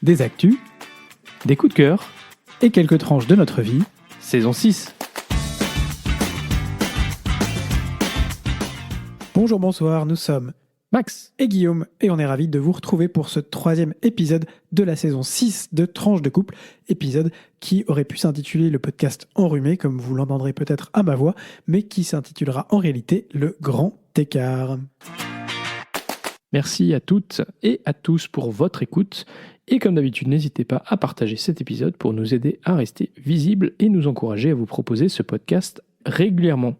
des actus, des coups de cœur et quelques tranches de notre vie, saison 6. Bonjour, bonsoir, nous sommes Max et Guillaume et on est ravis de vous retrouver pour ce 3e épisode de la saison 6 de Tranches de couple, épisode qui aurait pu s'intituler le podcast enrhumé, comme vous l'entendrez peut-être à ma voix, mais qui s'intitulera en réalité le grand écart. Merci à toutes et à tous pour votre écoute et comme d'habitude, n'hésitez pas à partager cet épisode pour nous aider à rester visibles et nous encourager à vous proposer ce podcast régulièrement.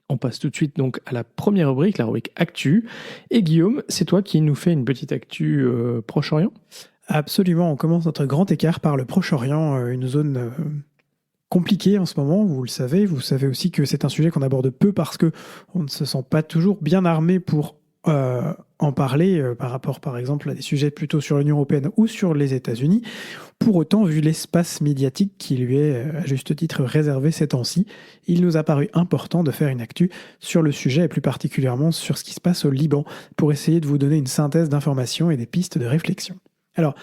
On passe tout de suite donc à la première rubrique, la rubrique Actu. Et Guillaume, c'est toi qui nous fais une petite actu Proche-Orient ? Absolument, on commence notre grand écart par le Proche-Orient, une zone compliquée en ce moment, vous le savez. Vous savez aussi que c'est un sujet qu'on aborde peu parce qu'on ne se sent pas toujours bien armé pour en parler par rapport par exemple à des sujets plutôt sur l'Union européenne ou sur les États-Unis. Pour autant, vu l'espace médiatique qui lui est à juste titre réservé ces temps-ci, il nous a paru important de faire une actu sur le sujet et plus particulièrement sur ce qui se passe au Liban pour essayer de vous donner une synthèse d'informations et des pistes de réflexion. Alors,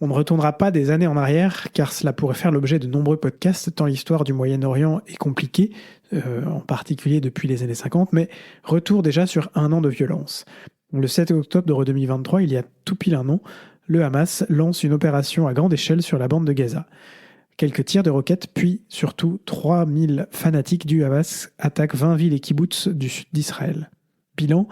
on ne retournera pas des années en arrière car cela pourrait faire l'objet de nombreux podcasts tant l'histoire du Moyen-Orient est compliquée, en particulier depuis les années 50, mais retour déjà sur un an de violence. Le 7 octobre 2023, il y a tout pile un an, le Hamas lance une opération à grande échelle sur la bande de Gaza. Quelques tirs de roquettes, puis surtout 3000 fanatiques du Hamas attaquent 20 villes et kibboutz du sud d'Israël. Bilan,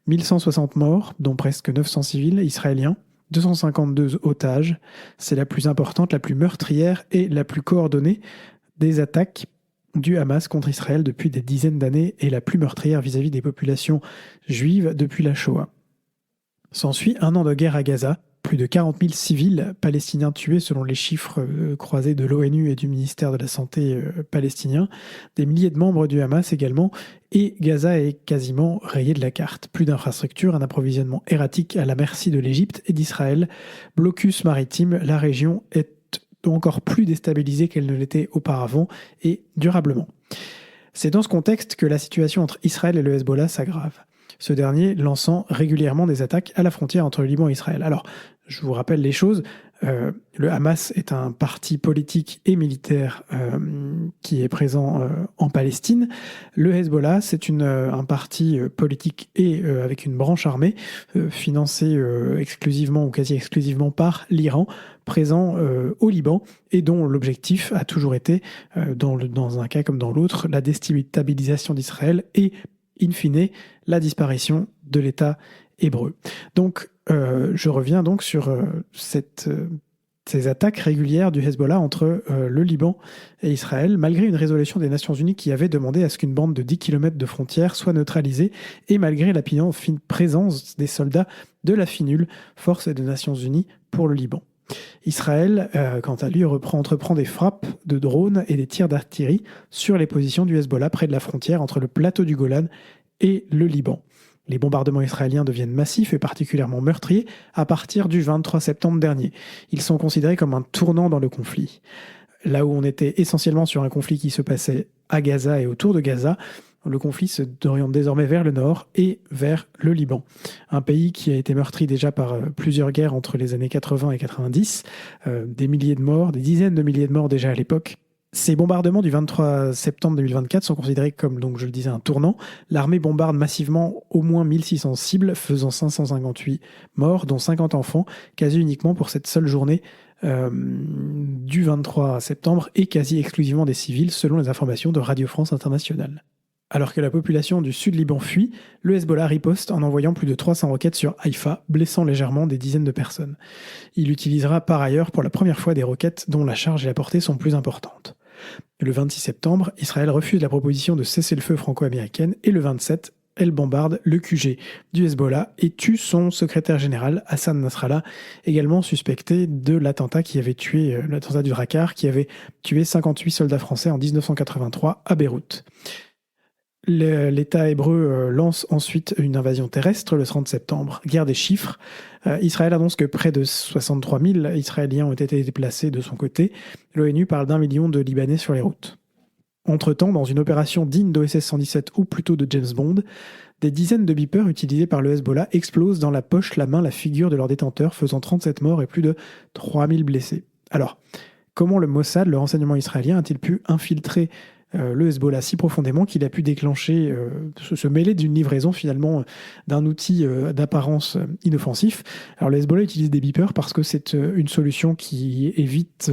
1160 morts, dont presque 900 civils israéliens, 252 otages. C'est la plus importante, la plus meurtrière et la plus coordonnée des attaques du Hamas contre Israël depuis des dizaines d'années et la plus meurtrière vis-à-vis des populations juives depuis la Shoah. S'ensuit un an de guerre à Gaza, plus de 40 000 civils palestiniens tués selon les chiffres croisés de l'ONU et du ministère de la Santé palestinien, des milliers de membres du Hamas également, et Gaza est quasiment rayé de la carte. Plus d'infrastructures, un approvisionnement erratique à la merci de l'Égypte et d'Israël, blocus maritime, la région est encore plus déstabilisée qu'elle ne l'était auparavant et durablement. C'est dans ce contexte que la situation entre Israël et le Hezbollah s'aggrave. Ce dernier lançant régulièrement des attaques à la frontière entre le Liban et Israël. Alors, je vous rappelle les choses, le Hamas est un parti politique et militaire qui est présent en Palestine. Le Hezbollah, c'est un parti politique et avec une branche armée financée exclusivement ou quasi exclusivement par l'Iran, présent au Liban et dont l'objectif a toujours été, dans un cas comme dans l'autre, la déstabilisation d'Israël et in fine, la disparition de l'État hébreu. Donc, je reviens donc sur ces attaques régulières du Hezbollah entre le Liban et Israël, malgré une résolution des Nations Unies qui avait demandé à ce qu'une bande de 10 km de frontière soit neutralisée, et malgré la fine présence des soldats de la FINUL, Force des Nations Unies pour le Liban. Israël, quant à lui, entreprend des frappes de drones et des tirs d'artillerie sur les positions du Hezbollah près de la frontière entre le plateau du Golan et le Liban. Les bombardements israéliens deviennent massifs et particulièrement meurtriers à partir du 23 septembre dernier. Ils sont considérés comme un tournant dans le conflit. Là où on était essentiellement sur un conflit qui se passait à Gaza et autour de Gaza, le conflit se oriente désormais vers le nord et vers le Liban. Un pays qui a été meurtri déjà par plusieurs guerres entre les années 80 et 90, des milliers de morts, des dizaines de milliers de morts déjà à l'époque. Ces bombardements du 23 septembre 2024 sont considérés comme, donc je le disais, un tournant. L'armée bombarde massivement au moins 1600 cibles, faisant 558 morts, dont 50 enfants, quasi uniquement pour cette seule journée du 23 septembre, et quasi exclusivement des civils, selon les informations de Radio France Internationale. Alors que la population du sud-Liban fuit, le Hezbollah riposte en envoyant plus de 300 roquettes sur Haïfa, blessant légèrement des dizaines de personnes. Il utilisera par ailleurs pour la première fois des roquettes dont la charge et la portée sont plus importantes. Le 26 septembre, Israël refuse la proposition de cessez-le-feu franco-américaine et le 27, elle bombarde le QG du Hezbollah et tue son secrétaire général, Hassan Nasrallah, également suspecté de l'attentat l'attentat du Drakkar, qui avait tué 58 soldats français en 1983 à Beyrouth. L'État hébreu lance ensuite une invasion terrestre le 30 septembre. Guerre des chiffres. Israël annonce que près de 63 000 Israéliens ont été déplacés de son côté. L'ONU parle d'1 million de Libanais sur les routes. Entre-temps, dans une opération digne d'OSS 117 ou plutôt de James Bond, des dizaines de beepers utilisés par le Hezbollah explosent dans la poche, la main, la figure de leur détenteur, faisant 37 morts et plus de 3000 blessés. Alors, comment le Mossad, le renseignement israélien, a-t-il pu infiltrer le Hezbollah si profondément qu'il a pu déclencher, se mêler d'une livraison finalement d'un outil d'apparence inoffensif? Alors le Hezbollah utilise des beepers parce que c'est une solution qui évite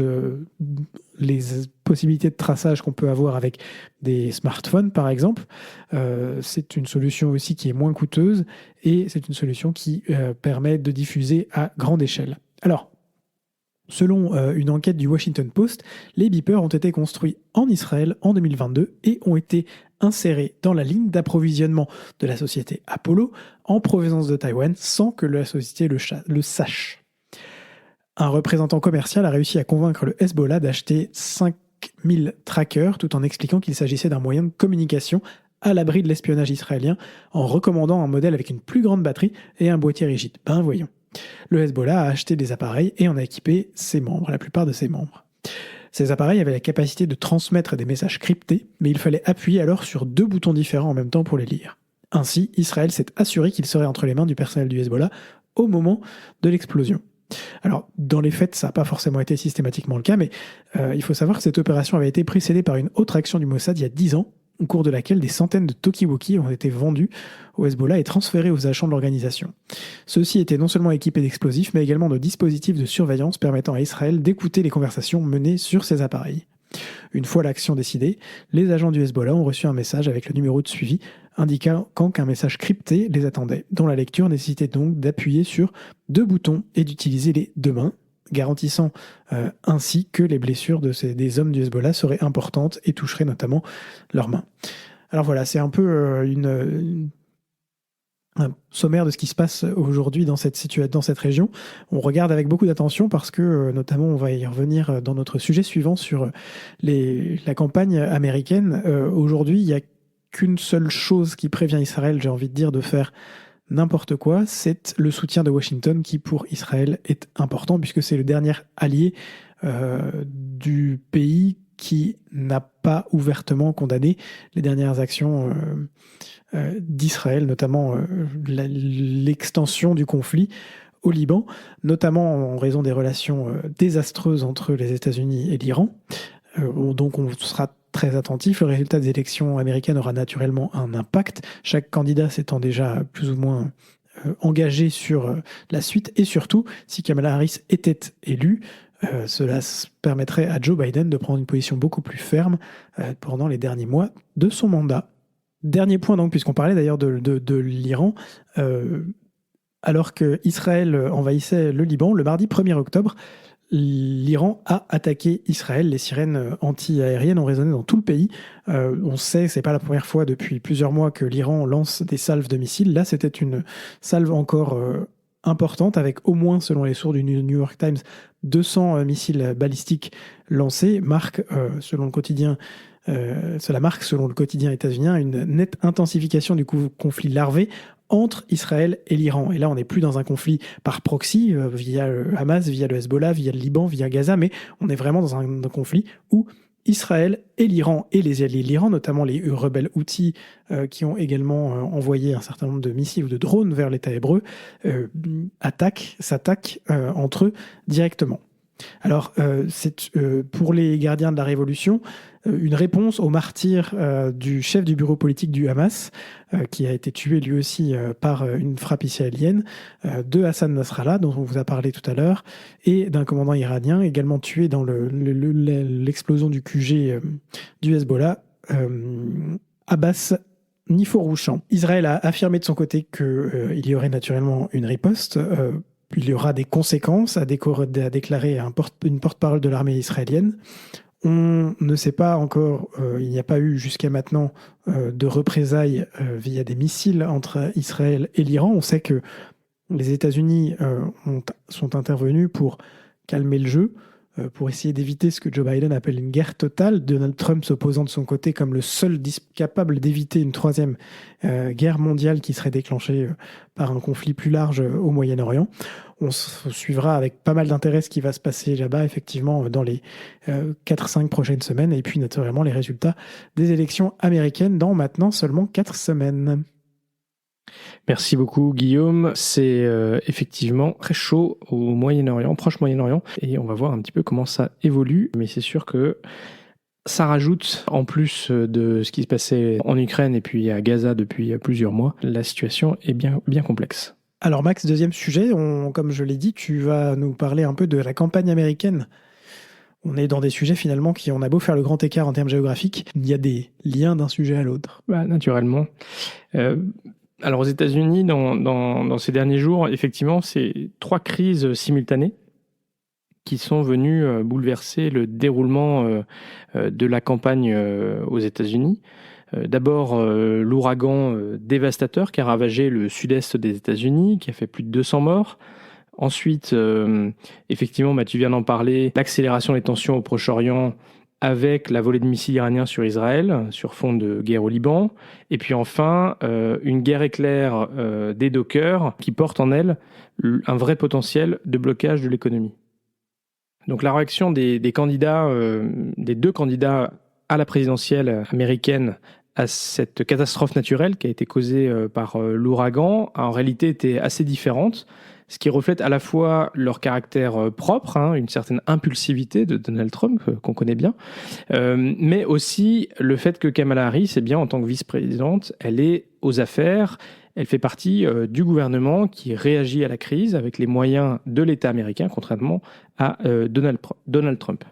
les possibilités de traçage qu'on peut avoir avec des smartphones par exemple. C'est une solution aussi qui est moins coûteuse et c'est une solution qui permet de diffuser à grande échelle. Alors, selon une enquête du Washington Post, les beepers ont été construits en Israël en 2022 et ont été insérés dans la ligne d'approvisionnement de la société Apollo en provenance de Taïwan sans que la société le sache. Un représentant commercial a réussi à convaincre le Hezbollah d'acheter 5000 trackers tout en expliquant qu'il s'agissait d'un moyen de communication à l'abri de l'espionnage israélien en recommandant un modèle avec une plus grande batterie et un boîtier rigide. Ben voyons. Le Hezbollah a acheté des appareils et en a équipé ses membres, la plupart de ses membres. Ces appareils avaient la capacité de transmettre des messages cryptés, mais il fallait appuyer alors sur 2 boutons différents en même temps pour les lire. Ainsi, Israël s'est assuré qu'il serait entre les mains du personnel du Hezbollah au moment de l'explosion. Alors, dans les faits, ça n'a pas forcément été systématiquement le cas, mais il faut savoir que cette opération avait été précédée par une autre action du Mossad il y a 10 ans, au cours de laquelle des centaines de talkie-walkie ont été vendus au Hezbollah et transférés aux agents de l'organisation. Ceux-ci étaient non seulement équipés d'explosifs, mais également de dispositifs de surveillance permettant à Israël d'écouter les conversations menées sur ces appareils. Une fois l'action décidée, les agents du Hezbollah ont reçu un message avec le numéro de suivi indiquant qu'un message crypté les attendait, dont la lecture nécessitait donc d'appuyer sur 2 boutons et d'utiliser les 2 mains, garantissant ainsi que les blessures des hommes du Hezbollah seraient importantes et toucheraient notamment leurs mains. Alors voilà, c'est un peu un sommaire de ce qui se passe aujourd'hui dans cette région. On regarde avec beaucoup d'attention parce que, notamment, on va y revenir dans notre sujet suivant sur la campagne américaine. Aujourd'hui, il n'y a qu'une seule chose qui prévient Israël, j'ai envie de dire, de faire n'importe quoi, c'est le soutien de Washington qui, pour Israël, est important puisque c'est le dernier allié du pays qui n'a pas ouvertement condamné les dernières actions d'Israël, notamment l'extension du conflit au Liban, notamment en raison des relations désastreuses entre les États-Unis et l'Iran. Donc on sera très attentif. Le résultat des élections américaines aura naturellement un impact, chaque candidat s'étant déjà plus ou moins engagé sur la suite, et surtout, si Kamala Harris était élue, cela permettrait à Joe Biden de prendre une position beaucoup plus ferme pendant les derniers mois de son mandat. Dernier point donc, puisqu'on parlait d'ailleurs de l'Iran, alors qu'Israël envahissait le Liban, le mardi 1er octobre, l'Iran a attaqué Israël. Les sirènes anti-aériennes ont résonné dans tout le pays. On sait, c'est pas la première fois depuis plusieurs mois que l'Iran lance des salves de missiles. Là, c'était une salve encore importante, avec au moins, selon les sources du New York Times, 200 missiles balistiques lancés. Cela marque, selon le quotidien états-unien, une nette intensification du conflit larvé entre Israël et l'Iran. Et là, on n'est plus dans un conflit par proxy, via le Hamas, via le Hezbollah, via le Liban, via Gaza, mais on est vraiment dans un conflit où Israël et l'Iran, et les alliés de l'Iran, notamment les rebelles Houthis, qui ont également envoyé un certain nombre de missiles ou de drones vers l'État hébreu, s'attaquent entre eux directement. Alors, c'est pour les gardiens de la Révolution une réponse au martyr du chef du bureau politique du Hamas, qui a été tué lui aussi par une frappe israélienne, de Hassan Nasrallah, dont on vous a parlé tout à l'heure, et d'un commandant iranien également tué dans l'explosion du QG du Hezbollah, Abbas Niforouchan. Israël a affirmé de son côté qu'il y aurait naturellement une riposte. Il y aura des conséquences, a déclaré une porte-parole de l'armée israélienne. On ne sait pas encore, il n'y a pas eu jusqu'à maintenant de représailles via des missiles entre Israël et l'Iran. On sait que les États-Unis sont intervenus pour calmer le jeu. pour essayer d'éviter ce que Joe Biden appelle une guerre totale, Donald Trump s'opposant de son côté comme le seul capable d'éviter une troisième guerre mondiale qui serait déclenchée par un conflit plus large au Moyen-Orient. On suivra avec pas mal d'intérêt ce qui va se passer là-bas, effectivement, dans les 4-5 prochaines semaines, et puis naturellement les résultats des élections américaines dans maintenant seulement 4 semaines. Merci beaucoup Guillaume, c'est effectivement très chaud au Moyen-Orient, proche Moyen-Orient, et on va voir un petit peu comment ça évolue, mais c'est sûr que ça rajoute, en plus de ce qui se passait en Ukraine et puis à Gaza depuis plusieurs mois, la situation est bien complexe. Alors Max, deuxième sujet, comme je l'ai dit, tu vas nous parler un peu de la campagne américaine. On est dans des sujets finalement qui, on a beau faire le grand écart en termes géographiques, il y a des liens d'un sujet à l'autre. Naturellement. Alors aux États-Unis, dans ces derniers jours, effectivement, c'est 3 crises simultanées qui sont venues bouleverser le déroulement de la campagne aux États-Unis. D'abord, l'ouragan dévastateur qui a ravagé le sud-est des États-Unis, qui a fait plus de 200 morts. Ensuite, effectivement, tu viens d'en parler, l'accélération des tensions au Proche-Orient avec la volée de missiles iraniens sur Israël, sur fond de guerre au Liban. Et puis enfin, une guerre éclair des dockers qui porte en elle un vrai potentiel de blocage de l'économie. Donc la réaction des candidats, des 2 candidats à la présidentielle américaine à cette catastrophe naturelle qui a été causée par l'ouragan, en réalité était assez différente, ce qui reflète à la fois leur caractère propre, une certaine impulsivité de Donald Trump, qu'on connaît bien, mais aussi le fait que Kamala Harris, en tant que vice-présidente, elle est aux affaires. Elle fait partie du gouvernement qui réagit à la crise avec les moyens de l'État américain, contrairement à Donald Trump.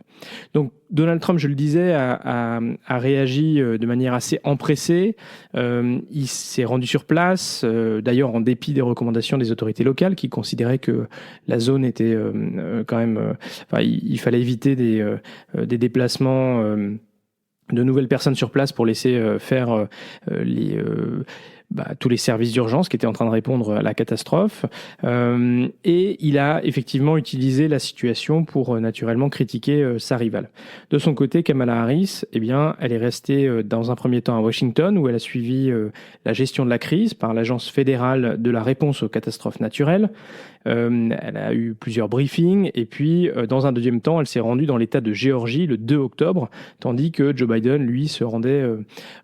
Donc Donald Trump, je le disais, a réagi de manière assez empressée. Il s'est rendu sur place, d'ailleurs en dépit des recommandations des autorités locales qui considéraient que la zone était quand même... il fallait éviter des déplacements de nouvelles personnes sur place pour laisser faire tous les services d'urgence qui étaient en train de répondre à la catastrophe. Et il a effectivement utilisé la situation pour naturellement critiquer sa rivale. De son côté, Kamala Harris, elle est restée dans un premier temps à Washington où elle a suivi la gestion de la crise par l'Agence fédérale de la réponse aux catastrophes naturelles. Elle a eu plusieurs briefings et puis dans un deuxième temps, elle s'est rendue dans l'État de Géorgie le 2 octobre, tandis que Joe Biden, lui, se rendait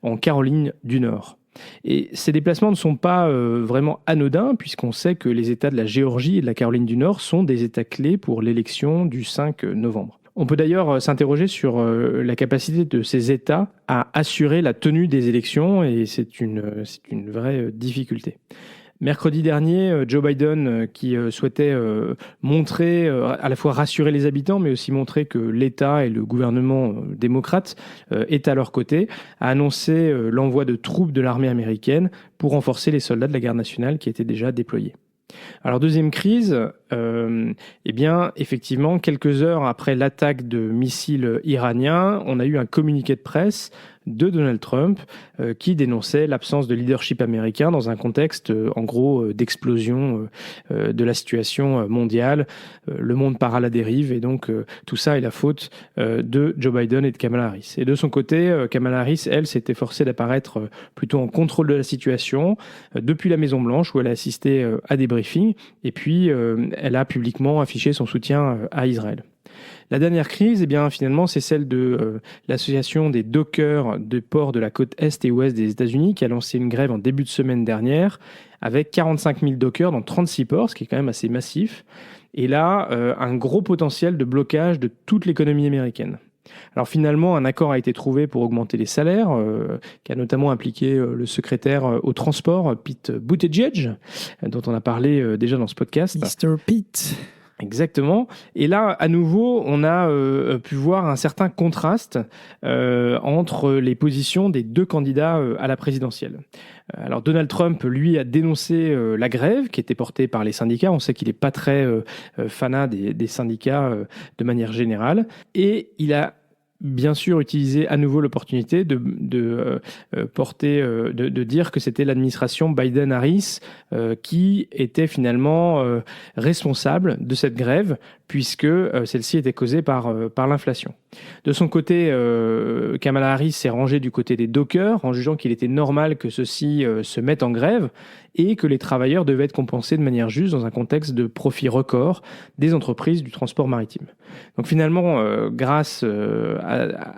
en Caroline du Nord. Et ces déplacements ne sont pas vraiment anodins, puisqu'on sait que les États de la Géorgie et de la Caroline du Nord sont des États clés pour l'élection du 5 novembre. On peut d'ailleurs s'interroger sur la capacité de ces États à assurer la tenue des élections, et c'est une vraie difficulté. Mercredi dernier, Joe Biden, qui souhaitait montrer, à la fois rassurer les habitants, mais aussi montrer que l'État et le gouvernement démocrate est à leur côté, a annoncé l'envoi de troupes de l'armée américaine pour renforcer les soldats de la garde nationale qui étaient déjà déployés. Alors deuxième crise, effectivement, quelques heures après l'attaque de missiles iraniens, on a eu un communiqué de presse de Donald Trump qui dénonçait l'absence de leadership américain dans un contexte, en gros, d'explosion de la situation mondiale. Le monde part à la dérive et donc tout ça est la faute de Joe Biden et de Kamala Harris. Et de son côté, Kamala Harris, elle, s'est efforcée d'apparaître plutôt en contrôle de la situation depuis la Maison-Blanche où elle a assisté à des briefings et puis elle a publiquement affiché son soutien à Israël. La dernière crise, finalement, c'est celle de l'association des dockers de ports de la côte Est et Ouest des États-Unis qui a lancé une grève en début de semaine dernière avec 45 000 dockers dans 36 ports, ce qui est quand même assez massif. Et là, un gros potentiel de blocage de toute l'économie américaine. Alors finalement, un accord a été trouvé pour augmenter les salaires, qui a notamment impliqué le secrétaire au transport, Pete Buttigieg, dont on a parlé déjà dans ce podcast. Mr. Pete. Exactement. Et là, à nouveau, on a pu voir un certain contraste entre les positions des 2 candidats à la présidentielle. Alors Donald Trump, lui, a dénoncé la grève qui était portée par les syndicats. On sait qu'il n'est pas très fanat des syndicats de manière générale. Et il a bien sûr utilisé à nouveau l'opportunité de dire que c'était l'administration Biden-Harris qui était finalement responsable de cette grève, puisque celle-ci était causée par l'inflation. De son côté, Kamala Harris s'est rangée du côté des dockers en jugeant qu'il était normal que ceux-ci se mettent en grève et que les travailleurs devaient être compensés de manière juste dans un contexte de profit record des entreprises du transport maritime. Donc finalement, grâce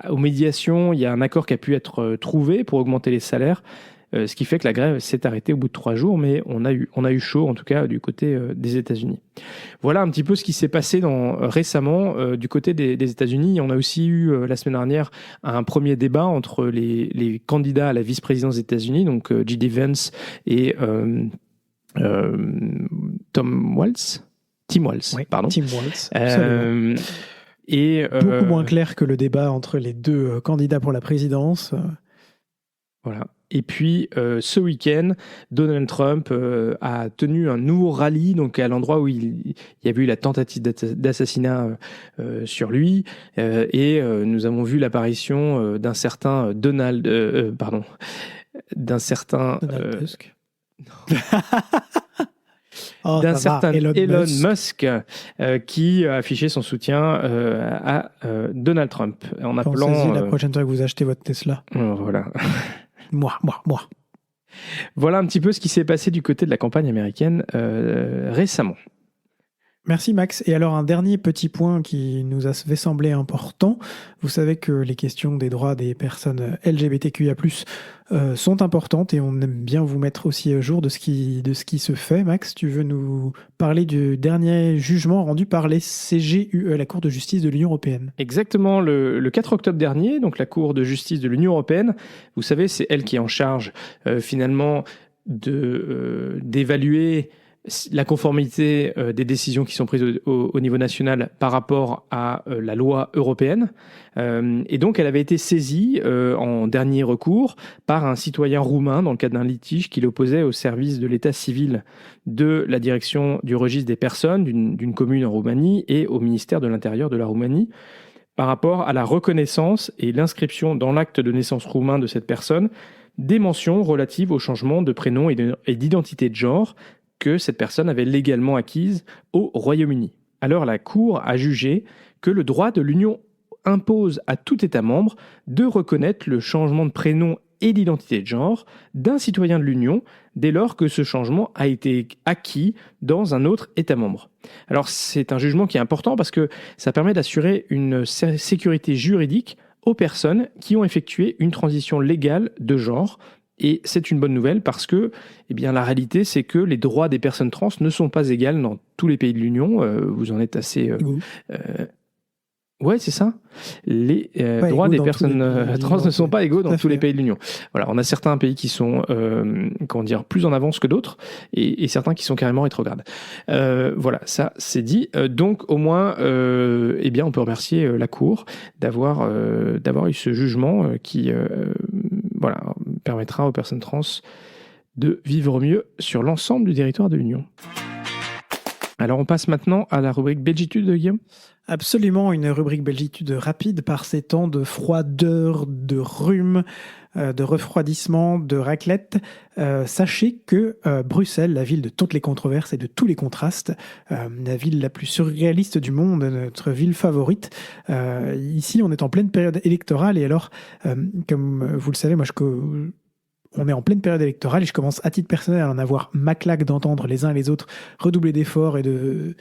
aux médiations, il y a un accord qui a pu être trouvé pour augmenter les salaires, ce qui fait que la grève s'est arrêtée au bout de 3 jours, mais on a eu chaud, en tout cas, du côté des États-Unis. Voilà un petit peu ce qui s'est passé récemment du côté des États-Unis. On a aussi eu, la semaine dernière, un premier débat entre les candidats à la vice-présidence des États-Unis, donc J.D. Vance et Tim Walz, Oui, pardon. Tim Walz, absolument. Beaucoup moins clair que le débat entre les deux candidats pour la présidence. Voilà. Et puis, ce week-end, Donald Trump a tenu un nouveau rallye, donc à l'endroit où il y avait eu la tentative d'assassinat sur lui, et nous avons vu l'apparition d'un certain Donald Tusk. D'un certain Elon Musk qui a affiché son soutien à Donald Trump en appelant. Pensez-y la prochaine fois que vous achetez votre Tesla. Voilà. Moi. Voilà un petit peu ce qui s'est passé du côté de la campagne américaine récemment. Merci Max. Et alors un dernier petit point qui nous avait semblé important. Vous savez que les questions des droits des personnes LGBTQIA+, sont importantes et on aime bien vous mettre aussi à jour de ce qui se fait. Max, tu veux nous parler du dernier jugement rendu par les CJUE, la Cour de justice de l'Union européenne? Exactement, le 4 octobre dernier, donc la Cour de justice de l'Union européenne, vous savez, c'est elle qui est en charge finalement d'évaluer la conformité des décisions qui sont prises au niveau national par rapport à la loi européenne. Et donc, elle avait été saisie en dernier recours par un citoyen roumain dans le cadre d'un litige qui l'opposait au service de l'état civil de la direction du registre des personnes d'une commune en Roumanie et au ministère de l'Intérieur de la Roumanie par rapport à la reconnaissance et l'inscription dans l'acte de naissance roumain de cette personne des mentions relatives au changement de prénom et d'identité de genre que cette personne avait légalement acquise au Royaume-Uni. Alors la Cour a jugé que le droit de l'Union impose à tout État membre de reconnaître le changement de prénom et d'identité de genre d'un citoyen de l'Union dès lors que ce changement a été acquis dans un autre État membre. Alors c'est un jugement qui est important parce que ça permet d'assurer une sécurité juridique aux personnes qui ont effectué une transition légale de genre. Et c'est une bonne nouvelle parce que la réalité, c'est que les droits des personnes trans ne sont pas égaux dans tous les pays de l'Union. Vous en êtes assez... Ouais, c'est ça. Les droits des personnes trans ne sont pas égaux dans tous les pays de l'Union. Voilà, on a certains pays qui sont plus en avance que d'autres et certains qui sont carrément rétrogrades. Voilà, ça c'est dit. Donc au moins, on peut remercier la Cour d'avoir eu ce jugement qui permettra aux personnes trans de vivre mieux sur l'ensemble du territoire de l'Union. Alors on passe maintenant à la rubrique Belgitude, Guillaume. Absolument, une rubrique Belgitude rapide par ces temps de froideur, de rhume, de refroidissement, de raclette. Sachez que Bruxelles, la ville de toutes les controverses et de tous les contrastes, la ville la plus surréaliste du monde, notre ville favorite, ici on est en pleine période électorale et alors, comme vous le savez, on est en pleine période électorale et je commence à titre personnel à en avoir ma claque d'entendre les uns et les autres redoubler d'efforts et de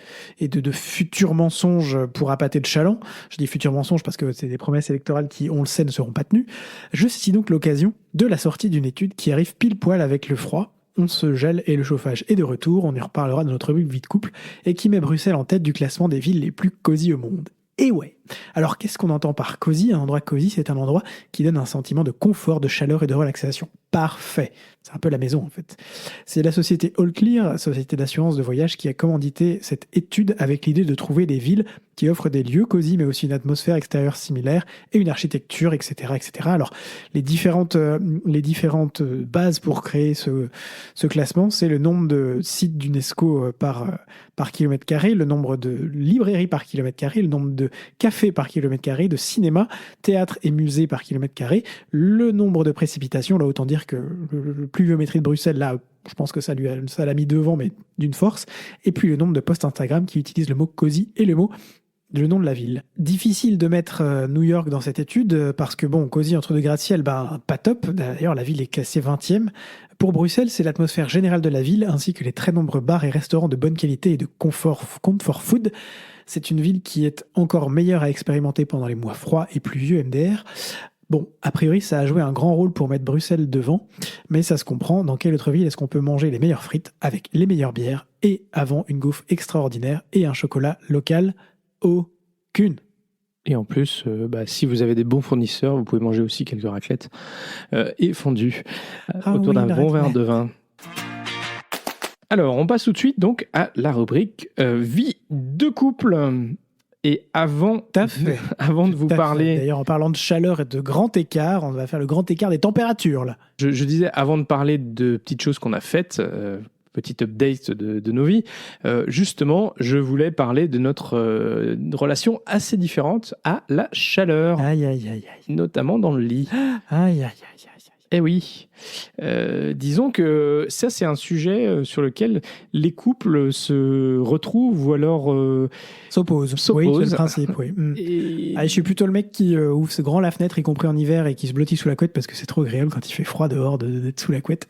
futurs mensonges pour appâter le chaland. Je dis futurs mensonges parce que c'est des promesses électorales qui, on le sait, ne seront pas tenues. Je saisis donc l'occasion de la sortie d'une étude qui arrive pile poil avec le froid. On se gèle et le chauffage est de retour. On y reparlera de notre rubrique vie de couple et qui met Bruxelles en tête du classement des villes les plus cosy au monde. Et ouais. Alors qu'est-ce qu'on entend par cosy? Un endroit cosy, c'est un endroit qui donne un sentiment de confort, de chaleur et de relaxation. Parfait. C'est un peu la maison en fait. C'est la société All Clear, société d'assurance de voyage, qui a commandité cette étude avec l'idée de trouver des villes qui offrent des lieux cosy mais aussi une atmosphère extérieure similaire et une architecture, etc., etc. Alors les différentes bases pour créer ce classement, c'est le nombre de sites d'UNESCO par kilomètre carré, le nombre de librairies par kilomètre carré, le nombre de cafés cafés par kilomètre carré, de cinéma, théâtre et musée par kilomètre carré, le nombre de précipitations, là autant dire que le pluviométrie de Bruxelles, là je pense que ça l'a mis devant, mais d'une force, et puis le nombre de posts Instagram qui utilisent le mot cosy et le nom de la ville. Difficile de mettre New York dans cette étude parce que bon, cosy entre deux gratte-ciel, pas top. D'ailleurs, la ville est classée 20e. Pour Bruxelles, c'est l'atmosphère générale de la ville ainsi que les très nombreux bars et restaurants de bonne qualité et de comfort food. C'est une ville qui est encore meilleure à expérimenter pendant les mois froids et pluvieux MDR. Bon, a priori, ça a joué un grand rôle pour mettre Bruxelles devant, mais ça se comprend. Dans quelle autre ville est-ce qu'on peut manger les meilleures frites avec les meilleures bières et avant une gaufre extraordinaire et un chocolat local? Aucune. Et en plus, si vous avez des bons fournisseurs, vous pouvez manger aussi quelques raclettes et fondues autour d'un bon verre de vin. Alors, on passe tout de suite donc à la rubrique vie de couple. Et avant de vous parler... D'ailleurs, en parlant de chaleur et de grand écart, on va faire le grand écart des températures, là. Je disais, avant de parler de petites choses qu'on a faites... Petite update de nos vies. Justement, je voulais parler de notre relation assez différente à la chaleur. Aïe, aïe, aïe, aïe. Notamment dans le lit. Aïe, aïe, aïe, aïe. Eh oui. Disons que ça, c'est un sujet sur lequel les couples se retrouvent ou alors... S'opposent. Oui, c'est le principe, oui. Et... je suis plutôt le mec qui ouvre grand la fenêtre, y compris en hiver, et qui se blottit sous la couette parce que c'est trop agréable quand il fait froid dehors d'être sous la couette.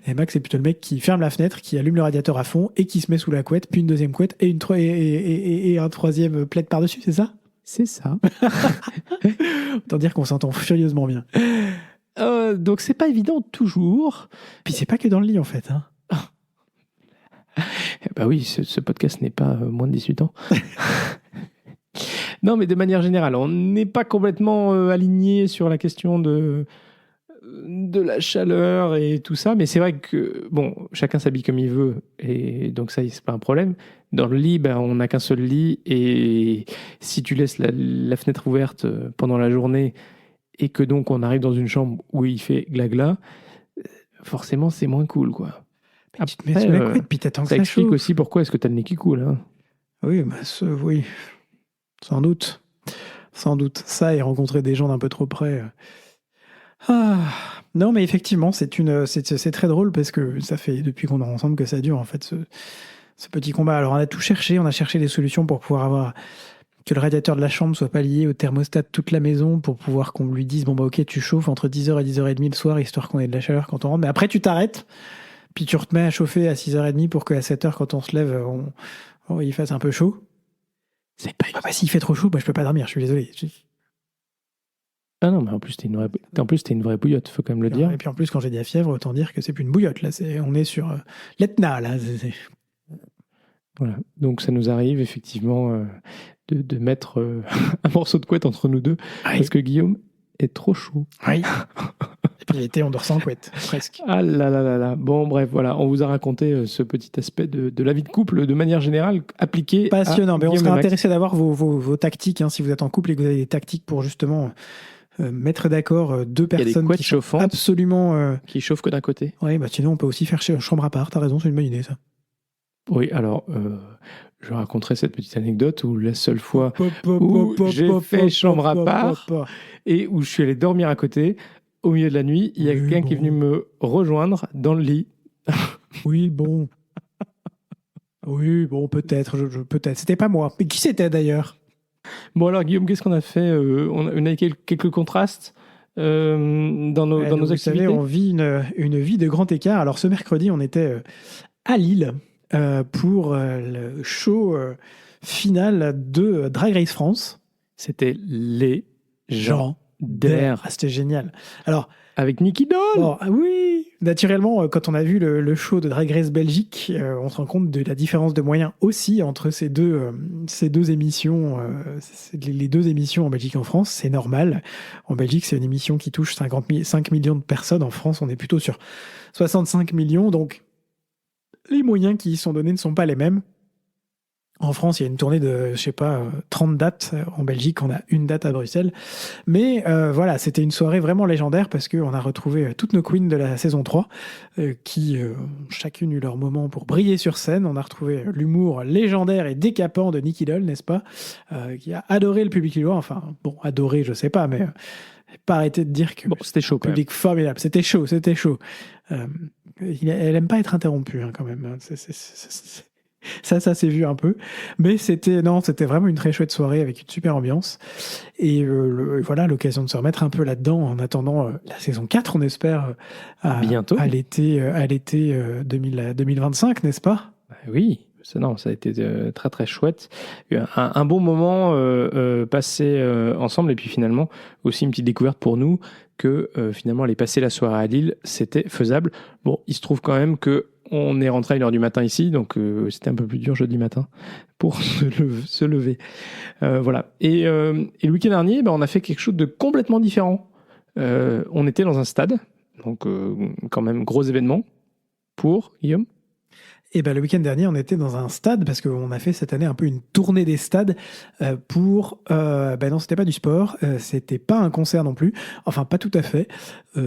Et Max, c'est plutôt le mec qui ferme la fenêtre, qui allume le radiateur à fond et qui se met sous la couette, puis une deuxième couette et un troisième plaid par-dessus, c'est ça? C'est ça. Autant dire qu'on s'entend furieusement bien. Donc c'est pas évident toujours. Puis c'est pas que dans le lit en fait. Hein. Bah oui, ce podcast n'est pas moins de 18 ans. Non, mais de manière générale, on n'est pas complètement aligné sur la question de la chaleur et tout ça, mais c'est vrai que bon, chacun s'habille comme il veut et donc ça c'est pas un problème. Dans le lit, on n'a qu'un seul lit et si tu laisses la fenêtre ouverte pendant la journée et que donc on arrive dans une chambre où il fait gla-gla, forcément c'est moins cool, quoi. Après, tu te mets sous la couette, puis t'attends que ça explique chauffe. aussi pourquoi est-ce que t'as le nez qui coule. Hein. Oui, oui, sans doute. Ça et rencontrer des gens d'un peu trop près. Non, mais effectivement, c'est très drôle parce que ça fait depuis qu'on est ensemble que ça dure en fait ce petit combat. Alors on a tout cherché, on a cherché des solutions pour pouvoir avoir que le radiateur de la chambre soit pas lié au thermostat de toute la maison pour pouvoir qu'on lui dise bon bah ok tu chauffes entre 10h et 10h30 le soir histoire qu'on ait de la chaleur quand on rentre, mais après tu t'arrêtes puis tu te mets à chauffer à 6h30 pour qu'à 7h quand on se lève il fasse un peu chaud. C'est pas s'il fait trop chaud, je peux pas dormir, je suis désolé. Ah non, mais en plus t'es une vraie bouillotte, faut quand même le dire. Et puis en plus quand j'ai de la fièvre, autant dire que c'est plus une bouillotte là, on est sur l'Etna là. Voilà, donc ça nous arrive effectivement de mettre un morceau de couette entre nous deux, parce que Guillaume est trop chaud. Oui. Et puis l'été, on dort sans couette, presque. Ah là là là là. Bon, bref, voilà, on vous a raconté ce petit aspect de la vie de couple de manière générale appliquée. Passionnant, mais on Guillaume serait intéressé d'avoir vos tactiques, hein, si vous êtes en couple et que vous avez des tactiques pour justement mettre d'accord deux personnes qui chauffent absolument... qui chauffent que d'un côté. Oui, sinon on peut aussi faire chambre à part, t'as raison, c'est une bonne idée ça. Oui, alors, je raconterai cette petite anecdote où la seule fois où j'ai fait chambre à part et où je suis allé dormir à côté, au milieu de la nuit, il y a quelqu'un qui est venu me rejoindre dans le lit. Oui, bon. Oui, bon, peut-être, peut-être. C'était pas moi. Mais qui c'était d'ailleurs? Bon alors, Guillaume, qu'est-ce qu'on a fait? On a quelques contrastes dans nos activités. Vous savez, on vit une vie de grand écart. Alors, ce mercredi, on était à Lille pour le show final de Drag Race France. C'était légendaire. C'était génial. Alors, avec Nicky Doll. Oui, naturellement, quand on a vu le show de Drag Race Belgique, on se rend compte de la différence de moyens aussi entre ces deux émissions. Les deux émissions en Belgique et en France, c'est normal. En Belgique, c'est une émission qui touche 5 millions de personnes. En France, on est plutôt sur 65 millions. Donc, les moyens qui y sont donnés ne sont pas les mêmes. En France, il y a une tournée de, je sais pas, 30 dates. En Belgique, on a une date à Bruxelles. Mais voilà, c'était une soirée vraiment légendaire parce qu'on a retrouvé toutes nos queens de la saison 3 qui ont chacune eu leur moment pour briller sur scène. On a retrouvé l'humour légendaire et décapant de Nicky Doll, n'est-ce pas, qui a adoré le public lillois. Enfin, bon, adoré, je sais pas, mais pas arrêter de dire que Bon, c'était chaud quand même. public formidable. C'était chaud, c'était chaud. Elle aime pas être interrompue hein, quand même. Ça s'est vu un peu. Mais c'était vraiment une très chouette soirée avec une super ambiance. Et voilà, l'occasion de se remettre un peu là-dedans en attendant la saison 4, on espère, Bientôt. à l'été 2025, n'est-ce pas? Oui, ça a été très très chouette. Un bon moment passé ensemble et puis finalement aussi une petite découverte pour nous que finalement aller passer la soirée à Lille, c'était faisable. Bon, il se trouve quand même que on est rentré à 1h du matin ici, donc c'était un peu plus dur jeudi matin pour se lever. Voilà. Et le week-end dernier, on a fait quelque chose de complètement différent. On était dans un stade, donc quand même gros événement pour Guillaume. Et ben, le week-end dernier, on était dans un stade parce qu'on a fait cette année un peu une tournée des stades pour. Non, c'était pas du sport, c'était pas un concert non plus. Enfin, pas tout à fait.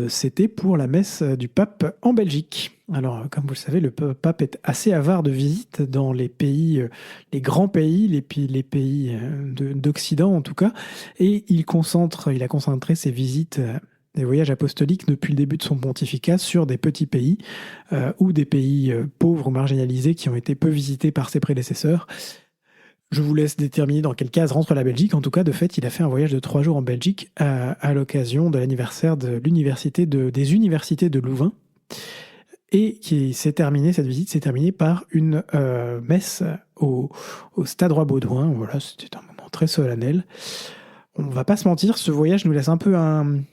C'était pour la messe du pape en Belgique. Alors, comme vous le savez, le pape est assez avare de visites dans les pays, les grands pays, les pays d'Occident en tout cas, et il a concentré ses visites. Des voyages apostoliques depuis le début de son pontificat sur des petits pays ou des pays pauvres ou marginalisés qui ont été peu visités par ses prédécesseurs. Je vous laisse déterminer dans quelle case rentre la Belgique. En tout cas, de fait, il a fait un voyage de 3 jours en Belgique à l'occasion de l'anniversaire de des universités de Louvain. Et cette visite s'est terminée par une messe au Stade Roi-Baudouin. Voilà, c'était un moment très solennel. On ne va pas se mentir, ce voyage nous laisse un peu une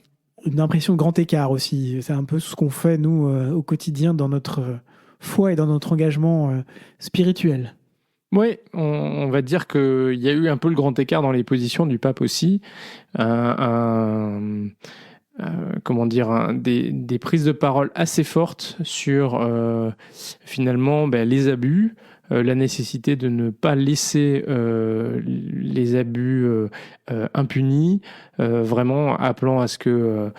impression de grand écart aussi. C'est un peu ce qu'on fait, nous, au quotidien, dans notre foi et dans notre engagement spirituel. Oui, on va dire qu'il y a eu un peu le grand écart dans les positions du pape aussi. Des prises de parole assez fortes sur finalement les abus, la nécessité de ne pas laisser les abus impunis, vraiment appelant à ce que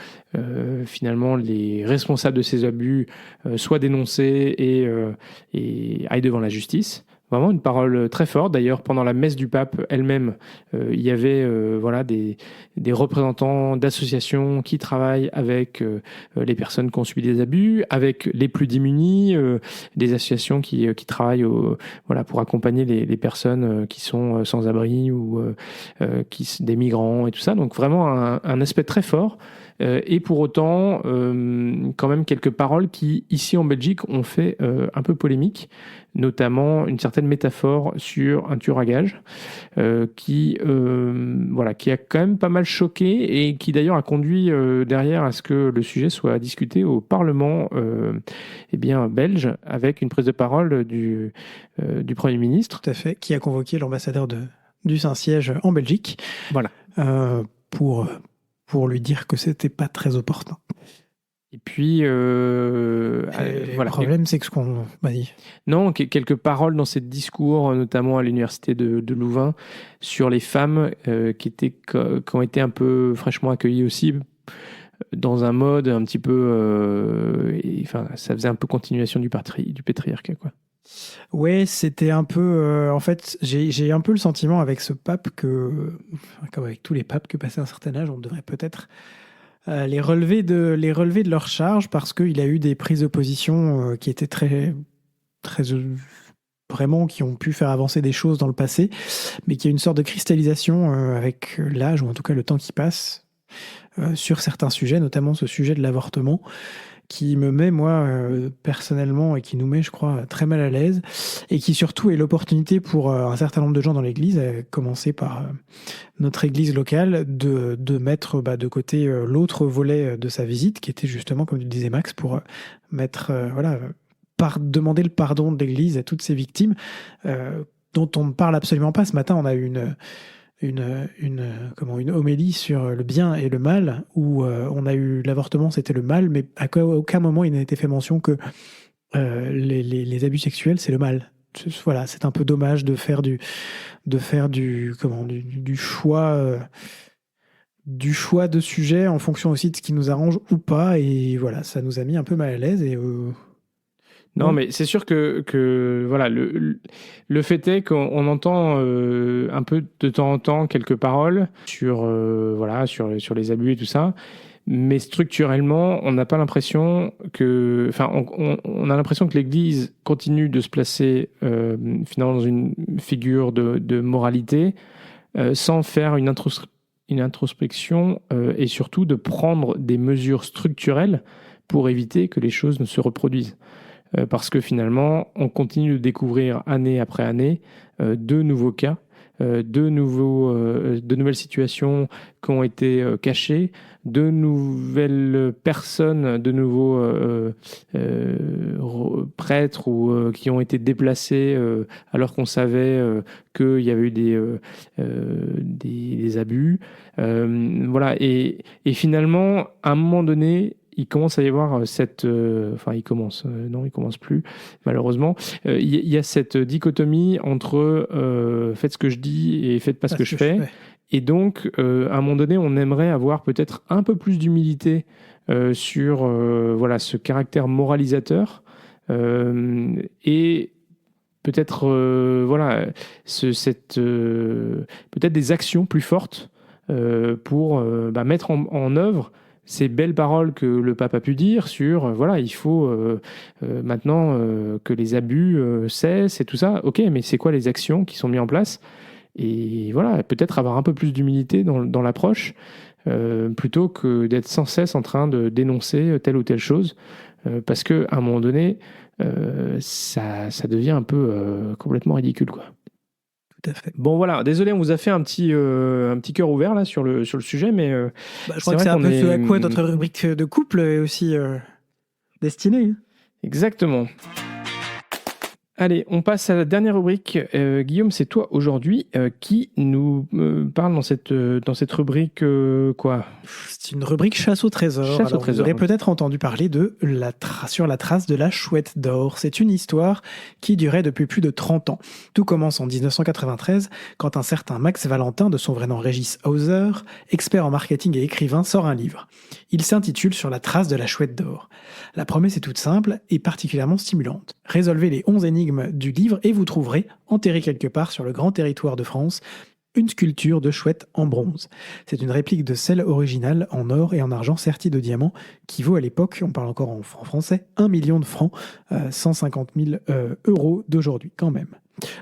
finalement les responsables de ces abus soient dénoncés et aillent devant la justice. Vraiment une parole très forte. D'ailleurs, pendant la messe du pape elle-même, il y avait des représentants d'associations qui travaillent avec les personnes qui ont subi des abus, avec les plus démunis, des associations qui travaillent pour accompagner les personnes qui sont sans abri ou des migrants et tout ça. Donc vraiment un aspect très fort. Et pour autant, quand même quelques paroles qui, ici en Belgique, ont fait un peu polémique, notamment une certaine métaphore sur un tueur à gages qui a quand même pas mal choqué et qui d'ailleurs a conduit derrière à ce que le sujet soit discuté au Parlement belge avec une prise de parole du Premier ministre. Tout à fait, qui a convoqué l'ambassadeur du Saint-Siège en Belgique pour lui dire que c'était pas très opportun. Et puis, le problème, c'est que Non, quelques paroles dans ces discours, notamment à l'université de Louvain, sur les femmes qui ont été un peu fraîchement accueillies aussi, dans un mode un petit peu... ça faisait un peu continuation du patriarcat, quoi. Ouais, c'était un peu... en fait, j'ai un peu le sentiment avec ce pape que, comme avec tous les papes, que passé un certain âge, on devrait peut-être les relever de leur charge parce qu'il a eu des prises de position qui étaient très, très vraiment, qui ont pu faire avancer des choses dans le passé, mais qui a une sorte de cristallisation avec l'âge, ou en tout cas le temps qui passe, sur certains sujets, notamment ce sujet de l'avortement, qui me met, moi, personnellement, et qui nous met, je crois, très mal à l'aise, et qui surtout est l'opportunité pour un certain nombre de gens dans l'Église, à commencer par notre Église locale, de mettre de côté l'autre volet de sa visite, qui était justement, comme tu disais Max, pour demander le pardon de l'Église à toutes ces victimes, dont on ne parle absolument pas. Ce matin, on a eu une homélie sur le bien et le mal, où on a eu l'avortement, c'était le mal, mais à aucun moment il n'a été fait mention que les abus sexuels, c'est le mal. voilà, c'est un peu dommage de faire du choix. Du choix de sujet en fonction aussi de ce qui nous arrange ou pas. Et voilà, ça nous a mis un peu mal à l'aise. Et Non, mais c'est sûr que voilà, le fait est qu'on entend un peu de temps en temps quelques paroles sur, voilà, sur les abus et tout ça. Mais structurellement, on n'a pas l'impression que, enfin, on a l'impression que l'Église continue de se placer finalement dans une figure de moralité sans faire une introspection et surtout de prendre des mesures structurelles pour éviter que les choses ne se reproduisent. Parce que finalement, on continue de découvrir année après année de nouveaux cas, de nouvelles situations qui ont été cachées, de nouvelles personnes, de nouveaux prêtres ou qui ont été déplacés alors qu'on savait qu'il y avait eu des abus. Voilà. Et finalement, à un moment donné, il commence à y avoir il commence plus, malheureusement. Il y a cette dichotomie entre faites ce que je dis et faites pas ce que je fais. Et donc, à un moment donné, on aimerait avoir peut-être un peu plus d'humilité sur ce caractère moralisateur et peut-être peut-être des actions plus fortes pour mettre en œuvre ces belles paroles que le pape a pu dire sur il faut maintenant que les abus cessent et tout ça. Ok, mais c'est quoi les actions qui sont mises en place? Et voilà, peut-être avoir un peu plus d'humilité dans l'approche plutôt que d'être sans cesse en train de dénoncer telle ou telle chose parce qu'à un moment donné, ça devient un peu complètement ridicule, quoi. Tout à fait. Bon voilà, désolé, on vous a fait un petit cœur ouvert là sur le sujet, mais je crois que c'est un peu ce à quoi notre rubrique de couple est aussi destinée. Exactement. Allez, on passe à la dernière rubrique. Guillaume, c'est toi aujourd'hui qui nous parle dans cette rubrique quoi? C'est une rubrique chasse au trésor. Vous aurez peut-être entendu parler de sur la trace de la chouette d'or. C'est une histoire qui durait depuis plus de 30 ans. Tout commence en 1993 quand un certain Max Valentin, de son vrai nom Régis Hauser, expert en marketing et écrivain, sort un livre. Il s'intitule Sur la trace de la chouette d'or. La promesse est toute simple et particulièrement stimulante. Résolvez les 11 énigmes du livre et vous trouverez, enterré quelque part sur le grand territoire de France, une sculpture de chouette en bronze. C'est une réplique de celle originale en or et en argent sertie de diamants qui vaut à l'époque, on parle encore en francs français, 1 million de francs, 150 000 euros d'aujourd'hui quand même.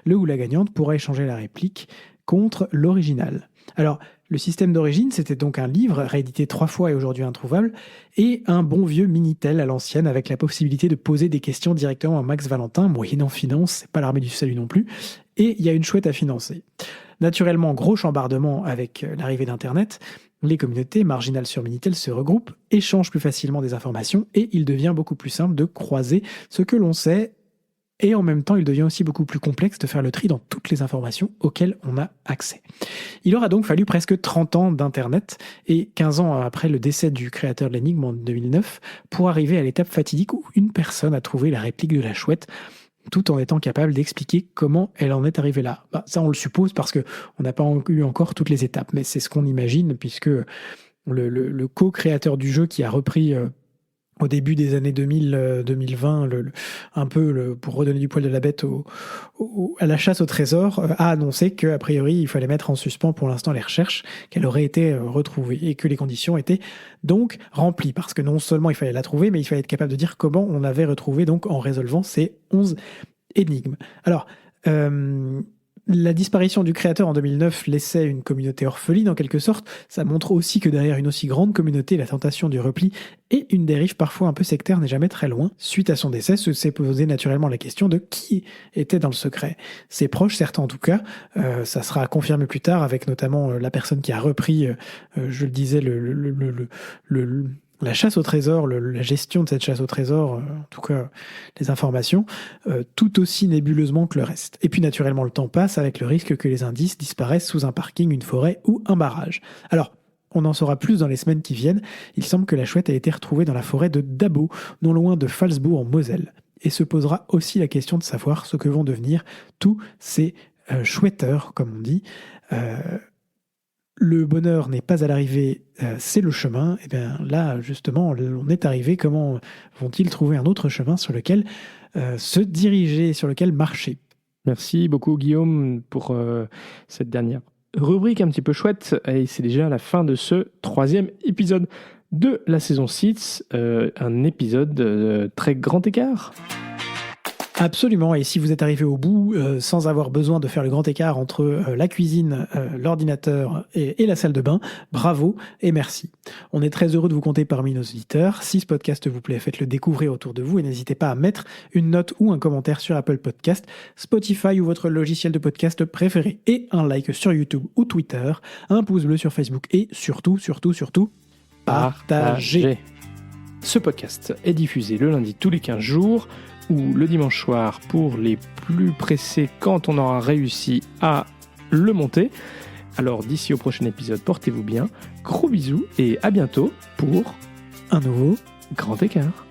Le ou la gagnante pourra échanger la réplique contre l'original. Alors, le système d'origine, c'était donc un livre réédité 3 fois et aujourd'hui introuvable, et un bon vieux Minitel à l'ancienne avec la possibilité de poser des questions directement à Max Valentin, moyennant finance, c'est pas l'armée du salut non plus, et il y a une chouette à financer. Naturellement, gros chambardement avec l'arrivée d'Internet, les communautés marginales sur Minitel se regroupent, échangent plus facilement des informations, et il devient beaucoup plus simple de croiser ce que l'on sait. Et en même temps, il devient aussi beaucoup plus complexe de faire le tri dans toutes les informations auxquelles on a accès. Il aura donc fallu presque 30 ans d'Internet et 15 ans après le décès du créateur de l'énigme en 2009 pour arriver à l'étape fatidique où une personne a trouvé la réplique de la chouette tout en étant capable d'expliquer comment elle en est arrivée là. Ça, on le suppose parce qu'on n'a pas eu encore toutes les étapes, mais c'est ce qu'on imagine puisque le co-créateur du jeu qui a repris... au début des années 2020, pour redonner du poil de la bête à la chasse au trésor, a annoncé qu'a priori, il fallait mettre en suspens pour l'instant les recherches, qu'elle aurait été retrouvée et que les conditions étaient donc remplies. Parce que non seulement il fallait la trouver, mais il fallait être capable de dire comment on avait retrouvé donc en résolvant ces 11 énigmes. Alors, la disparition du créateur en 2009 laissait une communauté orpheline en quelque sorte. Ça montre aussi que derrière une aussi grande communauté, la tentation du repli et une dérive parfois un peu sectaire n'est jamais très loin. Suite à son décès, s'est posé naturellement la question de qui était dans le secret. Ses proches, certains en tout cas. Ça sera confirmé plus tard avec notamment la personne qui a repris, je le disais, la chasse au trésor, la gestion de cette chasse au trésor, en tout cas les informations, tout aussi nébuleusement que le reste. Et puis naturellement le temps passe avec le risque que les indices disparaissent sous un parking, une forêt ou un barrage. Alors, on en saura plus dans les semaines qui viennent. Il semble que la chouette a été retrouvée dans la forêt de Dabo, non loin de Phalsbourg en Moselle. et se posera aussi la question de savoir ce que vont devenir tous ces chouetteurs, comme on dit. Le bonheur n'est pas à l'arrivée, c'est le chemin. Et bien là, justement, on est arrivé. Comment vont-ils trouver un autre chemin sur lequel se diriger, sur lequel marcher? Merci beaucoup Guillaume pour cette dernière rubrique un petit peu chouette. Et c'est déjà la fin de ce 3e épisode de la saison 6. Un épisode très grand écart. Absolument, et si vous êtes arrivé au bout sans avoir besoin de faire le grand écart entre la cuisine, l'ordinateur et la salle de bain, bravo et merci. On est très heureux de vous compter parmi nos auditeurs. Si ce podcast vous plaît, faites-le découvrir autour de vous et n'hésitez pas à mettre une note ou un commentaire sur Apple Podcast, Spotify ou votre logiciel de podcast préféré, et un like sur YouTube ou Twitter, un pouce bleu sur Facebook et surtout, partagez. Ce podcast est diffusé le lundi tous les 15 jours ou le dimanche soir pour les plus pressés quand on aura réussi à le monter. Alors d'ici au prochain épisode, portez-vous bien, gros bisous et à bientôt pour un nouveau grand écart.